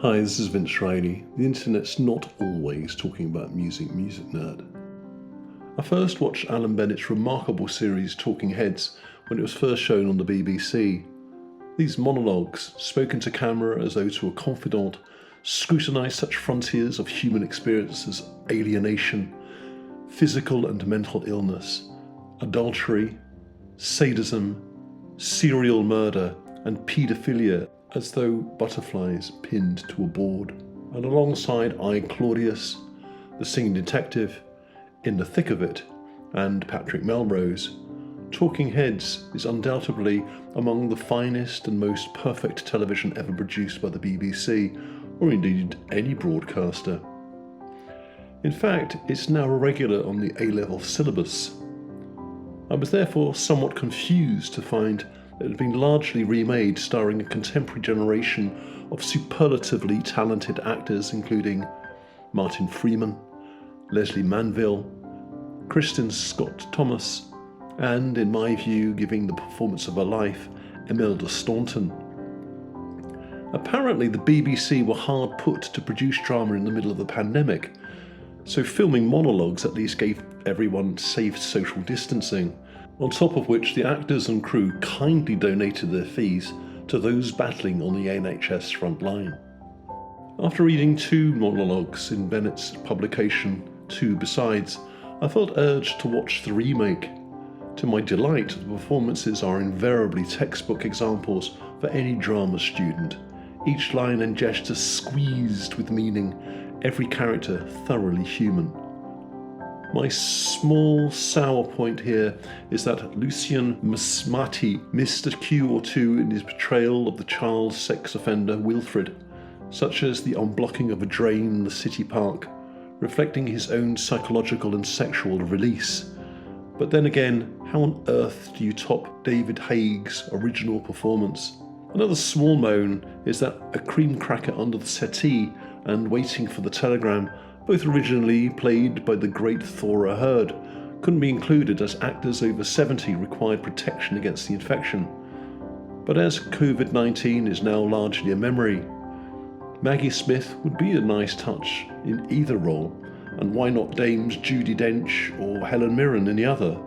Hi, this is Vince Reilly. The internet's not always talking about music nerd. I first watched Alan Bennett's remarkable series Talking Heads when it was first shown on the BBC. These monologues, spoken to camera as though to a confidant, scrutinise such frontiers of human experience as alienation, physical and mental illness, adultery, sadism, serial murder, and paedophilia as though butterflies pinned to a board. And alongside Claudius, the singing detective, in the thick of it, and Patrick Melrose, Talking Heads is undoubtedly among the finest and most perfect television ever produced by the BBC, or indeed any broadcaster. In fact, it's now a regular on the A-level syllabus. I was therefore somewhat confused to find that it had been largely remade, starring a contemporary generation of superlatively talented actors including Martin Freeman, Leslie Manville, Kristen Scott Thomas, and, in my view, giving the performance of her life, Imelda Staunton. Apparently the BBC were hard put to produce drama in the middle of the pandemic, so filming monologues at least gave everyone safe social distancing, on top of which the actors and crew kindly donated their fees to those battling on the NHS front line. After reading 2 monologues in Bennett's publication, 2 besides, I felt urged to watch the remake. To my delight, the performances are invariably textbook examples for any drama student, each line and gesture squeezed with meaning, every character thoroughly human. My small sour point here is that Lucian Msamati missed a cue or two in his portrayal of the child sex offender Wilfred, such as the unblocking of a drain in the city park, reflecting his own psychological and sexual release. But then again, how on earth do you top David Haig's original performance? Another small moan is that a cream cracker under the settee and waiting for the telegram, both originally played by the great Thora Hird, couldn't be included as actors over 70 required protection against the infection. But as COVID-19 is now largely a memory, Maggie Smith would be a nice touch in either role, and why not Dames Judi Dench or Helen Mirren in the other?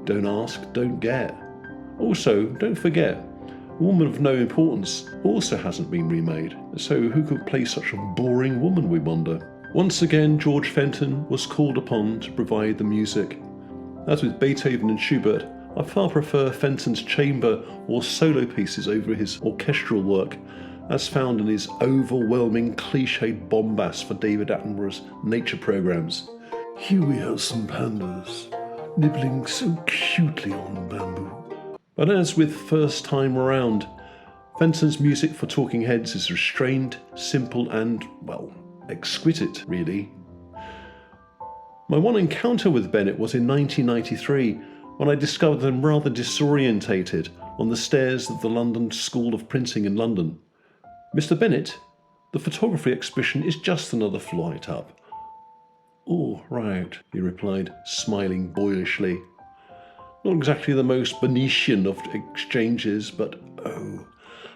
Don't ask, don't get. Also, don't forget, A Woman of No Importance also hasn't been remade, so who could play such a boring woman, we wonder? Once again, George Fenton was called upon to provide the music. As with Beethoven and Schubert, I far prefer Fenton's chamber or solo pieces over his orchestral work, as found in his overwhelming cliched bombast for David Attenborough's nature programs. Here we have some pandas, nibbling so cutely on bamboo. But as with First Time Around, Fenton's music for Talking Heads is restrained, simple and, well, exquisite, really. My one encounter with Bennett was in 1993, when I discovered them rather disorientated on the stairs of the London School of Printing in London. Mr. Bennett, the photography exhibition is just another flight up. Oh, right, he replied, smiling boyishly. Not exactly the most Venetian of exchanges, but oh,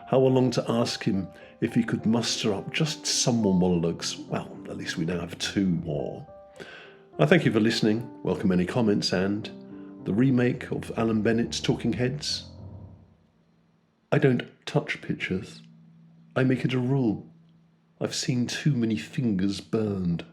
how I longed to ask him if he could muster up just some more monologues. Well, at least we now have 2 more. I thank you for listening, welcome any comments, and the remake of Alan Bennett's Talking Heads. I don't touch pictures. I make it a rule. I've seen too many fingers burned.